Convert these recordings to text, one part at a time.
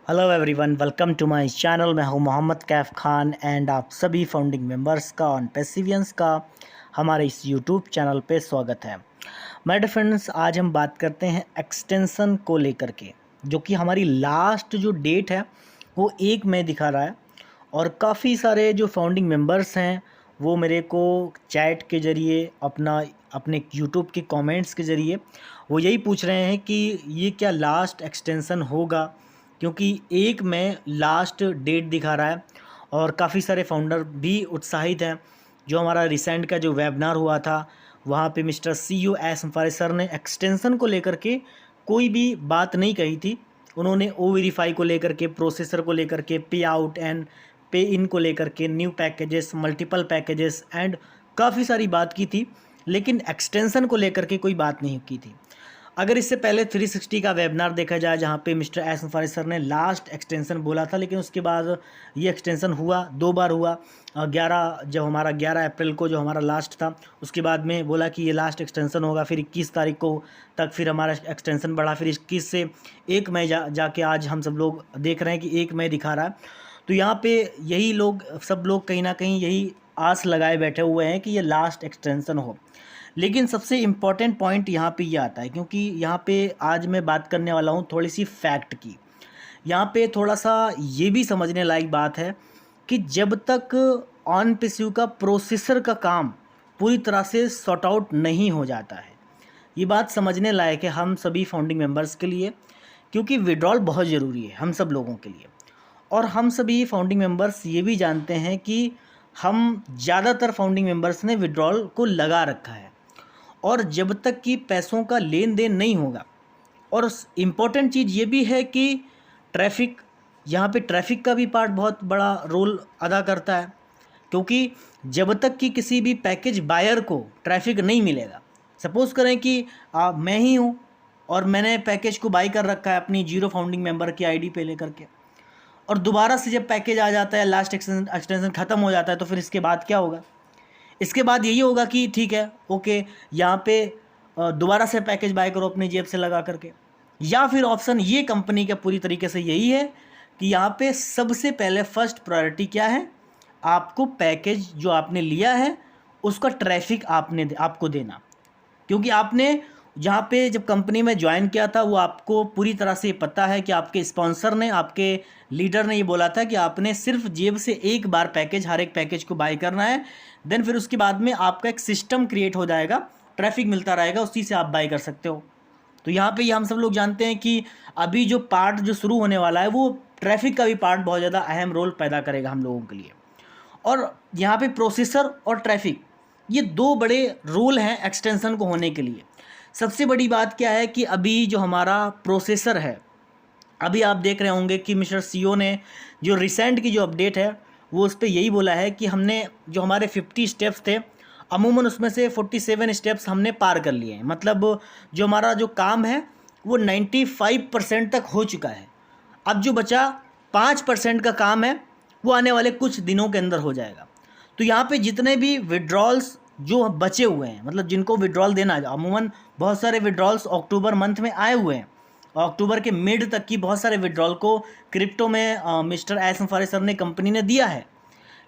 Hello everyone, welcome to my channel. मैं हूं Mohammad Kaif Khan and आप सभी फाउंडिंग मेंबर्स का ऑन पैसिवियंस का हमारे इस यूट्यूब चैनल पे स्वागत है। माय डियर फ्रेंड्स, आज हम बात करते हैं एक्सटेंशन को लेकर के, जो कि हमारी लास्ट जो डेट है वो 1 मई दिखा रहा है। और काफ़ी सारे जो फाउंडिंग मेंबर्स हैं वो मेरे को चैट के ज़रिए अपने यूट्यूब के कमेंट्स के ज़रिए वो यही पूछ रहे हैं कि ये क्या लास्ट एक्सटेंशन होगा, क्योंकि 1 मई लास्ट डेट दिखा रहा है। और काफ़ी सारे फाउंडर भी उत्साहित हैं। जो हमारा रिसेंट का जो वेबिनार हुआ था वहाँ पे मिस्टर CEO एस मुफारिस सर ने एक्सटेंशन को लेकर के कोई भी बात नहीं कही थी। उन्होंने O-Verify को लेकर के, प्रोसेसर को लेकर के, पे आउट एंड पे इन को लेकर के, new packages, multiple packages and काफ़ी सारी बात की थी, लेकिन एक्सटेंशन को लेकर के कोई बात नहीं की थी। अगर इससे पहले 360 का वेबिनार देखा जाए जहाँ पे मिस्टर एस मुफारिस सर ने लास्ट एक्सटेंशन बोला था, लेकिन उसके बाद ये एक्सटेंशन हुआ, 2 बार हुआ। 11 अप्रैल को जो हमारा लास्ट था, उसके बाद में बोला कि ये लास्ट एक्सटेंशन होगा। फिर 21 तारीख को तक फिर हमारा एक्सटेंशन बढ़ा, फिर 21 से 1 मई जाके आज हम सब लोग देख रहे हैं कि 1 मई दिखा रहा है। तो यहाँ पे यही लोग, सब लोग कहीं ना कहीं यही आस लगाए बैठे हुए हैं कि ये लास्ट एक्सटेंशन हो। लेकिन सबसे इम्पॉर्टेंट पॉइंट यहाँ पे ये आता है, क्योंकि यहाँ पे आज मैं बात करने वाला हूँ थोड़ी सी फैक्ट की। यहाँ पे थोड़ा सा ये भी समझने लायक बात है कि जब तक ऑन पीसीयू का प्रोसेसर का काम पूरी तरह से सॉर्ट आउट नहीं हो जाता है, ये बात समझने लायक है हम सभी फाउंडिंग मेंबर्स के लिए, क्योंकि विड्रॉल बहुत ज़रूरी है हम सब लोगों के लिए। और हम सभी फाउंडिंग मेंबर्स ये भी जानते हैं कि हम ज़्यादातर फाउंडिंग मेंबर्स ने विड्रॉल को लगा रखा है। और जब तक कि पैसों का लेन देन नहीं होगा, और इम्पॉर्टेंट चीज़ ये भी है कि ट्रैफिक, यहाँ पे ट्रैफिक का भी पार्ट बहुत बड़ा रोल अदा करता है। क्योंकि जब तक कि किसी भी पैकेज बायर को ट्रैफिक नहीं मिलेगा, सपोज़ करें कि मैं ही हूँ और मैंने पैकेज को बाई कर रखा है अपनी जीरो फाउंडिंग मेंबर की आईडी पे लेकर के, और दोबारा से जब पैकेज आ जाता है, लास्ट एक्सटेंशन ख़त्म हो जाता है, तो फिर इसके बाद क्या होगा? इसके बाद यही होगा कि ठीक है, ओके, यहाँ पे दोबारा से पैकेज बाय करो अपनी जेब से लगा करके। या फिर ऑप्शन ये कंपनी का पूरी तरीके से यही है कि यहाँ पे सबसे पहले फर्स्ट प्रायोरिटी क्या है, आपको पैकेज जो आपने लिया है उसका ट्रैफिक आपको देना। क्योंकि आपने जहाँ पे जब कंपनी में ज्वाइन किया था, वो आपको पूरी तरह से पता है कि आपके स्पॉन्सर ने, आपके लीडर ने ये बोला था कि आपने सिर्फ जेब से एक बार पैकेज, हर एक पैकेज को बाई करना है। देन फिर उसके बाद में आपका एक सिस्टम क्रिएट हो जाएगा, ट्रैफिक मिलता रहेगा, उसी से आप बाई कर सकते हो। तो यहाँ पे ये हम सब लोग जानते हैं कि अभी जो पार्ट जो शुरू होने वाला है वो ट्रैफिक का भी पार्ट बहुत ज़्यादा अहम रोल पैदा करेगा हम लोगों के लिए। और यहाँ पे प्रोसेसर और ट्रैफिक, ये 2 बड़े रोल हैं एक्सटेंशन को होने के लिए। सबसे बड़ी बात क्या है कि अभी जो हमारा प्रोसेसर है, अभी आप देख रहे होंगे कि मिस्टर CEO ने जो रिसेंट की जो अपडेट है वो उस पर यही बोला है कि हमने जो हमारे 50 स्टेप्स थे, अमूमन उसमें से 47 स्टेप्स हमने पार कर लिए हैं। मतलब जो हमारा जो काम है वो 95% तक हो चुका है। अब जो बचा 5% का काम है वो आने वाले कुछ दिनों के अंदर हो जाएगा। तो यहाँ पे जितने भी विड्रॉल्स जो बचे हुए हैं, मतलब जिनको विड्रॉल देना है, अमूमन बहुत सारे विड्रॉल्स अक्टूबर मंथ में आए हुए हैं। अक्टूबर के मिड तक की बहुत सारे विड्रॉल को क्रिप्टो में मिस्टर एस मुफारिस सर ने, कंपनी ने दिया है।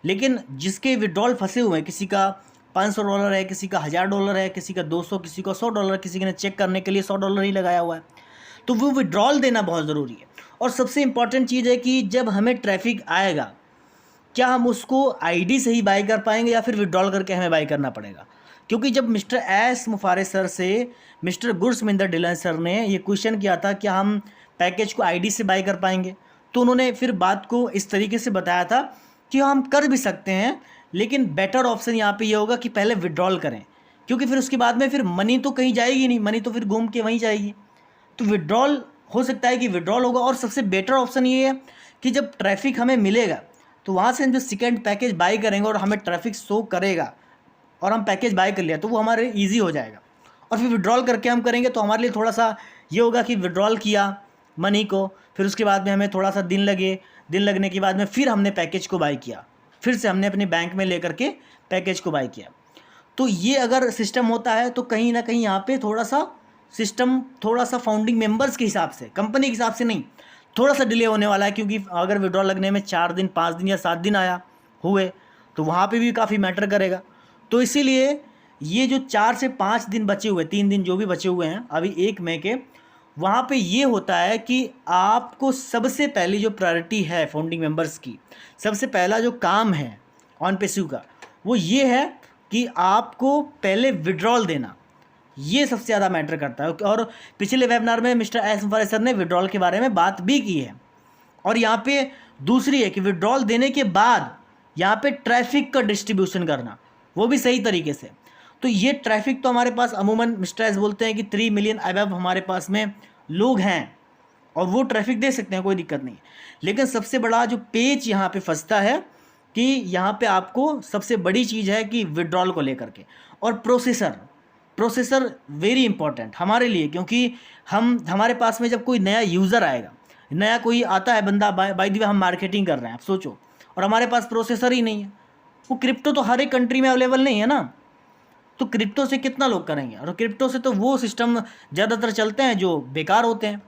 लेकिन जिसके विड्रॉल फंसे हुए हैं, किसी का $500 है, किसी का $1000 है, किसी का 200, किसी का $100, किसी ने चेक करने के लिए $100 ही लगाया हुआ है, तो वो विड्रॉल देना बहुत ज़रूरी है। और सबसे इम्पॉर्टेंट चीज़ है कि जब हमें ट्रैफिक आएगा, क्या हम उसको आईडी से ही बाई कर पाएंगे या फिर विड्रॉल करके हमें बाई करना पड़ेगा? क्योंकि जब मिस्टर एस मुफारिस सर से मिस्टर गुरसमिंदर डिलन सर ने ये क्वेश्चन किया था कि हम पैकेज को आईडी से बाई कर पाएंगे, तो उन्होंने फिर बात को इस तरीके से बताया था कि हम कर भी सकते हैं, लेकिन बेटर ऑप्शन यहाँ पे ये होगा कि पहले विड्रॉल करें, क्योंकि फिर उसके बाद में फिर मनी तो कहीं जाएगी नहीं, मनी तो फिर घूम के वहीं जाएगी। तो विड्रॉल हो सकता है कि विड्रॉल होगा। और सबसे बेटर ऑप्शन ये है कि जब ट्रैफिक हमें मिलेगा तो वहाँ से हम जो सेकेंड पैकेज बाई करेंगे और हमें ट्रैफिक शो करेगा और हम पैकेज बाई कर लिया, तो वो हमारे ईजी हो जाएगा। और फिर विड्रॉल करके हम करेंगे तो हमारे लिए थोड़ा सा ये होगा कि विड्रॉल किया मनी को, फिर उसके बाद में हमें थोड़ा सा दिन लगने के बाद में फिर हमने पैकेज को बाई किया, फिर से हमने अपने बैंक में लेकर के पैकेज को बाई किया। तो ये अगर सिस्टम होता है तो कहीं ना कहीं यहाँ पे थोड़ा सा सिस्टम, थोड़ा सा फाउंडिंग मेंबर्स के हिसाब से, कंपनी के हिसाब से नहीं, थोड़ा सा डिले होने वाला है, क्योंकि अगर विड्रॉल लगने में 4 दिन 5 दिन या 7 दिन आया हुए तो वहाँ पे भी काफ़ी मैटर करेगा। तो इसीलिए ये जो 4 से 5 दिन बचे हुए, 3 दिन जो भी बचे हुए हैं अभी 1 मई के, वहाँ पे ये होता है कि आपको सबसे पहली जो प्रायोरिटी है फाउंडिंग मेंबर्स की, सबसे पहला जो काम है ऑन पैसिव का, वो ये है कि आपको पहले विड्रॉल देना। ये सबसे ज़्यादा मैटर करता है। और पिछले वेबिनार में मिस्टर एस फॉरेस्ट सर ने विड्रॉल के बारे में बात भी की है। और यहाँ पे दूसरी है कि विड्रॉल देने के बाद यहाँ पे ट्रैफिक का डिस्ट्रीब्यूशन करना, वो भी सही तरीके से। तो ये ट्रैफिक तो हमारे पास अमूमन मिस्टर एस बोलते हैं कि 3 मिलियन अबव हमारे पास में लोग हैं और वो ट्रैफिक दे सकते हैं, कोई दिक्कत नहीं। लेकिन सबसे बड़ा जो पेच यहाँ पे फंसता है कि यहाँ पे आपको सबसे बड़ी चीज़ है कि विड्रॉल को लेकर के, और प्रोसेसर वेरी इंपॉर्टेंट हमारे लिए, क्योंकि हमारे पास में जब कोई नया यूज़र आएगा, नया कोई आता है बंदा, बाय द वे हम मार्केटिंग कर रहे हैं, आप सोचो, और हमारे पास प्रोसेसर ही नहीं है। वो क्रिप्टो तो हर एक कंट्री में अवेलेबल नहीं है ना, तो क्रिप्टो से कितना लोग करेंगे? और क्रिप्टो से तो वो सिस्टम ज़्यादातर चलते हैं जो बेकार होते हैं,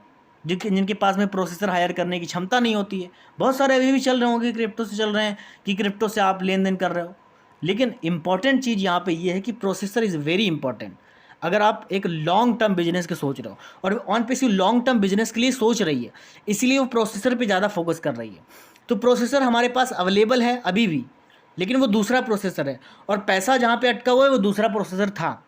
जिनके पास में प्रोसेसर हायर करने की क्षमता नहीं होती है। बहुत सारे अभी भी चल रहे होंगे क्रिप्टो से चल रहे हैं कि क्रिप्टो से आप लेन देन कर रहे हो। लेकिन इंपॉर्टेंट चीज़ यहाँ पे ये है कि प्रोसेसर इज़ वेरी इंपॉर्टेंट। अगर आप एक लॉन्ग टर्म बिजनेस के सोच रहे हो और on passive long term business के लिए सोच रही है, इसलिए वो प्रोसेसर पे ज़्यादा फोकस कर रही है। तो प्रोसेसर हमारे पास अवेलेबल है अभी भी, लेकिन वो दूसरा प्रोसेसर है, और पैसा जहाँ पे अटका हुआ है वो दूसरा प्रोसेसर था,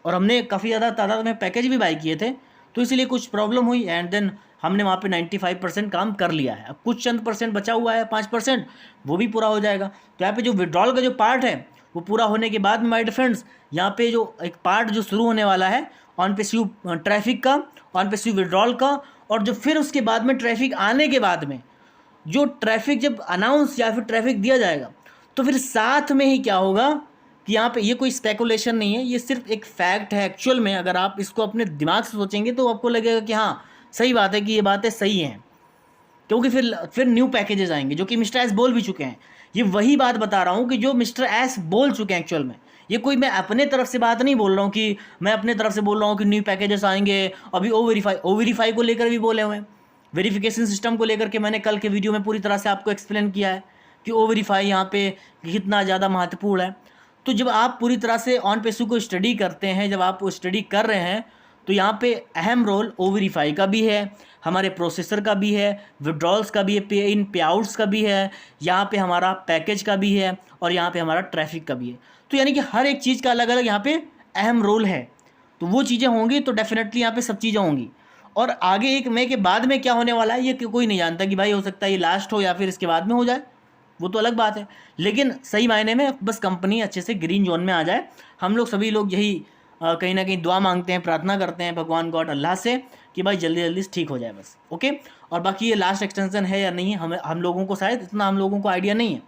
और हमने काफ़ी ज़्यादा तादाद में पैकेज भी बाई किए थे, तो इसलिए कुछ प्रॉब्लम हुई एंड देन हमने वहाँ पे 95% काम कर लिया है। अब कुछ चंद परसेंट बचा हुआ है, 5%, वो भी पूरा हो जाएगा। तो यहाँ पे जो विड्रॉल का जो पार्ट है वो पूरा होने के बाद में माय डियर फ्रेंड्स, यहाँ पे जो एक पार्ट जो शुरू होने वाला है ऑन पैसिव ट्रैफिक का, ऑन पैसिव विड्रॉल का, और जो फिर उसके बाद में ट्रैफिक आने के बाद में जो ट्रैफिक जब अनाउंस या फिर ट्रैफिक दिया जाएगा, तो फिर साथ में ही क्या होगा कि यहाँ पे ये कोई स्पेकुलेशन नहीं है, ये सिर्फ एक फैक्ट है। एक्चुअल में अगर आप इसको अपने दिमाग से सोचेंगे तो आपको लगेगा कि हाँ सही बात है, कि ये बातें सही हैं, क्योंकि फिर न्यू पैकेजेस आएंगे, जो कि मिस्टर एस बोल भी चुके हैं। ये वही बात बता रहा हूँ कि जो मिस्टर एस बोल चुके हैं एक्चुअल में। ये कोई मैं अपने तरफ से बात नहीं बोल रहा हूँ कि मैं अपने तरफ से बोल रहा हूँ कि न्यू पैकेजेस आएंगे। अभी ओ वेरीफाई को लेकर भी बोले हुए हैं, वेरिफिकेशन सिस्टम को लेकर के मैंने कल के वीडियो में पूरी तरह से आपको एक्सप्लेन किया है कि ओ वेरीफाई यहाँ पे कितना ज़्यादा महत्वपूर्ण है। तो जब आप पूरी तरह से ऑन पैसिव को स्टडी करते हैं, जब आप स्टडी कर रहे हैं, तो यहाँ पे अहम रोल ओ वेरीफाई का भी है, हमारे प्रोसेसर का भी है, विड्रॉल्स का भी है, पे इन पे आउट्स का भी है, यहाँ पे हमारा पैकेज का भी है, और यहाँ पे हमारा ट्रैफिक का भी है। तो यानी कि हर एक चीज़ का अलग अलग यहाँ पे अहम रोल है। तो वो चीज़ें होंगी तो डेफिनेटली यहाँ पे सब चीज़ें होंगी। और आगे 1 मई के बाद में क्या होने वाला है ये कोई नहीं जानता कि भाई हो सकता है ये लास्ट हो या फिर इसके बाद में हो जाए, वो तो अलग बात है। लेकिन सही मायने में बस कंपनी अच्छे से ग्रीन जोन में आ जाए। हम लोग सभी लोग यही कहीं ना कहीं दुआ मांगते हैं, प्रार्थना करते हैं भगवान गॉड अल्लाह से कि भाई जल्दी जल्दी ठीक हो जाए बस। ओके, और बाकी ये लास्ट एक्सटेंशन है या नहीं, हम लोगों को शायद इतना हम लोगों को आइडिया नहीं है,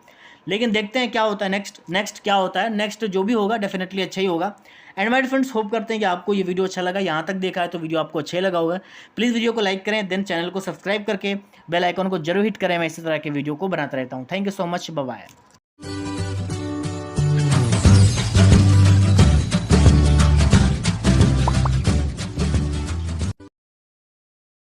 लेकिन देखते हैं क्या होता है नेक्स्ट क्या होता है। नेक्स्ट जो भी होगा डेफिनेटली अच्छा ही होगा। एंड माय फ्रेंड्स, होप करते हैं कि आपको ये वीडियो अच्छा लगा। यहाँ तक देखा है तो वीडियो आपको अच्छा लगा होगा। प्लीज़ वीडियो को लाइक करें, देन चैनल को सब्सक्राइब करके बेल आइकन को जरूर हिट करें। मैं इसी तरह के वीडियो को बनाता रहता हूँ। Thank you so much, bye bye.